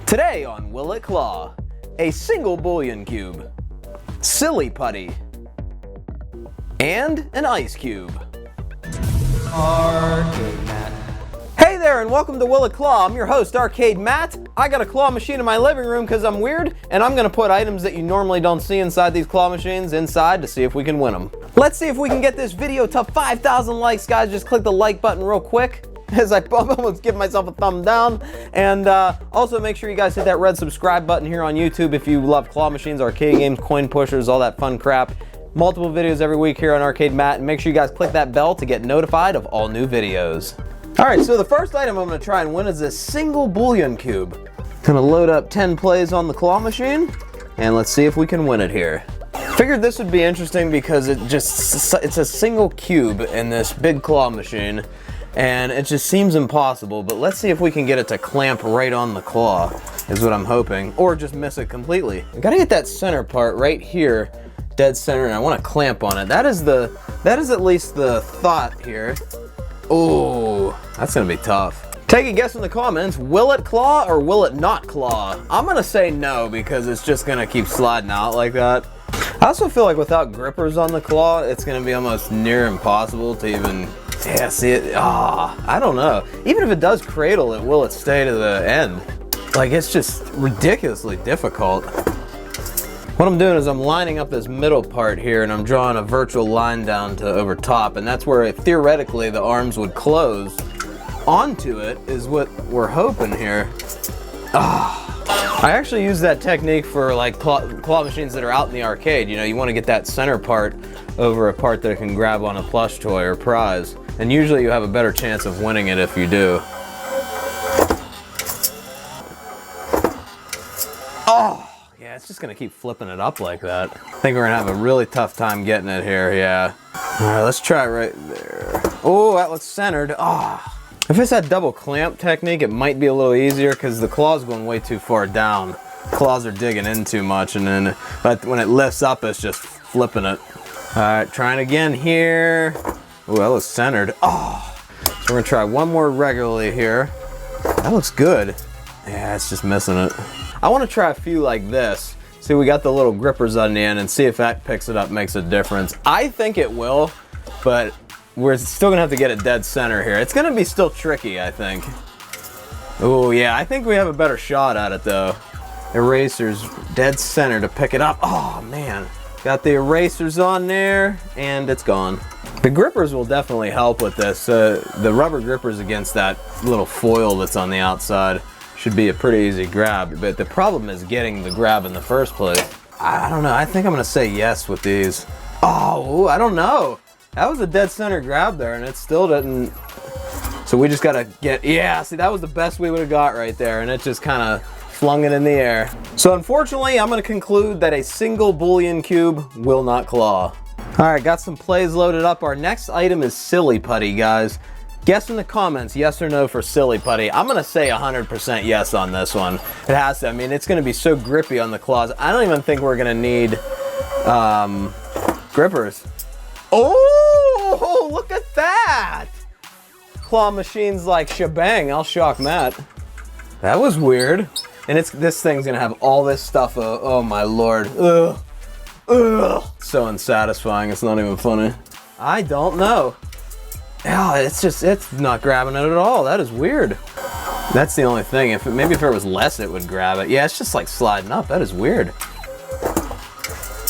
Today on Will It Claw, a single bullion cube, silly putty, and an ice cube. Arcade Matt. Hey there and welcome to Will It Claw. I'm your host, Arcade Matt. I got a claw machine in my living room because I'm weird, and I'm gonna put items that you normally don't see inside these claw machines inside to see if we can win them. Let's see if we can get this video to 5,000 likes, guys. Just click the like button real quick as I almost give myself a thumb down. And also make sure you guys hit that red subscribe button here on YouTube if you love claw machines, arcade games, coin pushers, all that fun crap. Multiple videos every week here on Arcade Matt, and make sure you guys click that bell to get notified of all new videos. All right, so the first item I'm gonna try and win is this single bullion cube. Gonna load up 10 plays on the claw machine, and let's see if we can win it here. Figured this would be interesting because it's a single cube in this big claw machine, and it just seems impossible, but let's see if we can get it to clamp right on the claw, is what I'm hoping, or just miss it completely. I gotta get that center part right here, dead center, and I wanna clamp on it. That is at least the thought here. Oh, that's gonna be tough. Take a guess in the comments, will it claw or will it not claw? I'm gonna say no because it's just gonna keep sliding out like that. I also feel like without grippers on the claw, it's gonna be almost near impossible to even, yeah, see it. I don't know. Even if it does cradle it, will it stay to the end? Like, it's just ridiculously difficult. What I'm doing is I'm lining up this middle part here and I'm drawing a virtual line down to over top, and that's where theoretically the arms would close onto it, is what we're hoping here. I actually use that technique for like claw machines that are out in the arcade. You know, you want to get that center part over a part that it can grab on a plush toy or prize, and usually you have a better chance of winning it if you do. Yeah, it's just gonna keep flipping it up like that. I think we're gonna have a really tough time getting it here, yeah. All right, let's try it right there. Oh, that looks centered. If it's that double clamp technique, it might be a little easier because the claw's going way too far down. Claws are digging in too much, and then, but when it lifts up, it's just flipping it. All right, trying again here. Oh, that looks centered. So we're gonna try one more regularly here. That looks good. Yeah, it's just missing it. I want to try a few like this. See, we got the little grippers on the end, and see if that picks it up, makes a difference. I think it will, but we're still gonna have to get it dead center here. It's gonna be still tricky, I think. Oh yeah, I think we have a better shot at it though. Erasers dead center to pick it up. Oh man, got the erasers on there, and it's gone. The grippers will definitely help with this. The rubber grippers against that little foil that's on the outside should be a pretty easy grab, but the problem is getting the grab in the first place. I don't know, I think I'm gonna say yes with these. Oh, I don't know. That was a dead center grab there, and it still didn't. So we just gotta get, yeah, see, that was the best we would have got right there, and it just kind of flung it in the air. So unfortunately, I'm gonna conclude that a single bullion cube will not claw. All right, got some plays loaded up. Our next item is silly putty, guys. Guess in the comments, yes or no for silly putty. I'm gonna say 100% yes on this one. It has to, I mean, it's gonna be so grippy on the claws. I don't even think we're gonna need grippers. Oh, look at that! Claw machines like shebang, I'll shock Matt. That was weird. And this thing's gonna have all this stuff, oh my lord. Ugh. Ugh. So unsatisfying, it's not even funny. I don't know. Yeah, it's not grabbing it at all. That is weird. That's the only thing. Maybe if there was less, it would grab it. Yeah, it's just like sliding up. That is weird.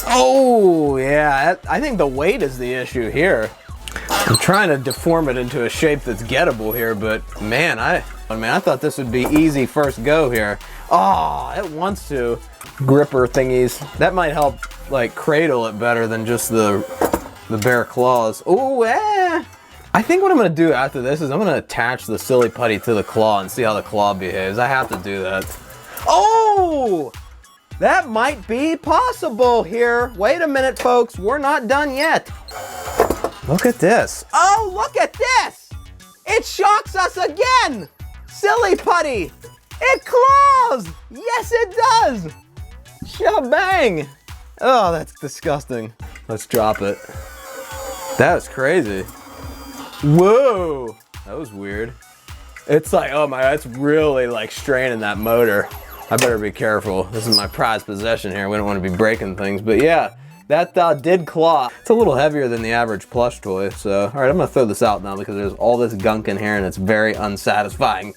Oh, yeah. I think the weight is the issue here. I'm trying to deform it into a shape that's gettable here, but man, I thought this would be easy first go here. Oh, it wants to. Gripper thingies. That might help like cradle it better than just the bare claws. Oh, yeah. I think what I'm gonna do after this is I'm gonna attach the silly putty to the claw and see how the claw behaves. I have to do that. Oh! That might be possible here. Wait a minute, folks. We're not done yet. Look at this. Oh, look at this! It shocks us again! Silly putty! It claws! Yes, it does! Shebang! Oh, that's disgusting. Let's drop it. That was crazy. Whoa, that was weird. It's like, oh my, it's really like straining that motor. I better be careful. This is my prized possession here. We don't want to be breaking things, but yeah, that did claw. It's a little heavier than the average plush toy, so all right, I'm gonna throw this out now because there's all this gunk in here and it's very unsatisfying.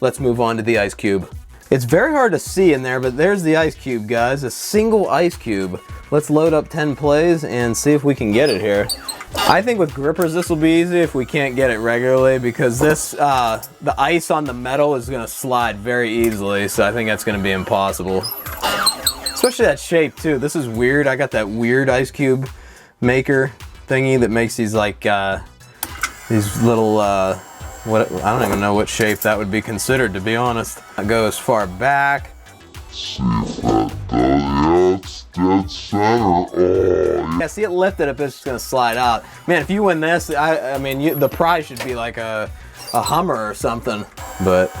Let's move on to the ice cube. It's very hard to see in there, but there's the ice cube, guys. A single ice cube. Let's load up 10 plays and see if we can get it here. I think with grippers this will be easy if we can't get it regularly, because this, the ice on the metal is gonna slide very easily, so I think that's gonna be impossible. Especially that shape too. This is weird. I got that weird ice cube maker thingy that makes these like, these little, I don't even know what shape that would be considered, to be honest. I go as far back. See if that does, yeah, it's dead center. Oh, yeah, see it lifted up, it's just gonna slide out. Man, if you win this, I mean, the prize should be like a Hummer or something. But,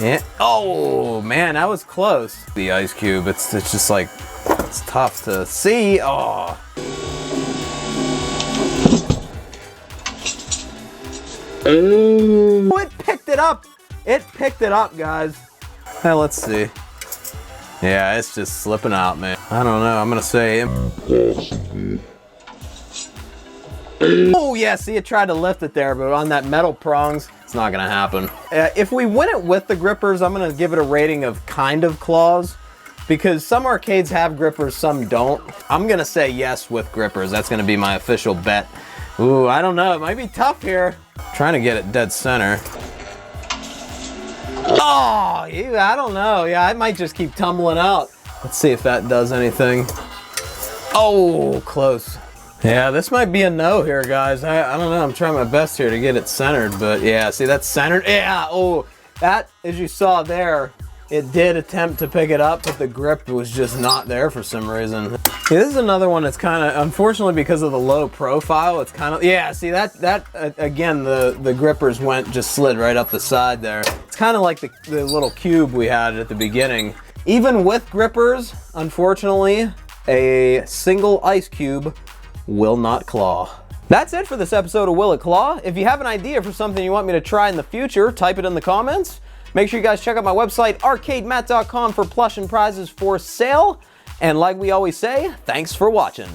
yeah. Oh, man, that was close. The ice cube, it's just like, it's tough to see. Oh. Oh, it picked it up. It picked it up, guys. Hey, let's see. Yeah, it's just slipping out, man. I don't know. I'm gonna say impossible. Oh yeah, see, it tried to lift it there, but on that metal prongs, it's not gonna happen. If we win it with the grippers, I'm gonna give it a rating of kind of claws, because some arcades have grippers, some don't. I'm gonna say yes with grippers. That's gonna be my official bet. Ooh, I don't know. It might be tough here. Trying to get it dead center. Oh, I don't know. Yeah, I might just keep tumbling out. Let's see if that does anything. Oh, close. Yeah, this might be a no here, guys. I don't know. I'm trying my best here to get it centered, but yeah, see, that's centered. Yeah, oh, that, as you saw there, it did attempt to pick it up, but the grip was just not there for some reason. Yeah, this is another one that's kind of, unfortunately, because of the low profile, it's kind of, yeah, see that again, the grippers just slid right up the side there. It's kind of like the little cube we had at the beginning. Even with grippers, unfortunately, a single ice cube will not claw. That's it for this episode of Will It Claw? If you have an idea for something you want me to try in the future, type it in the comments. Make sure you guys check out my website, arcadematt.com, for plush and prizes for sale. And like we always say, thanks for watching.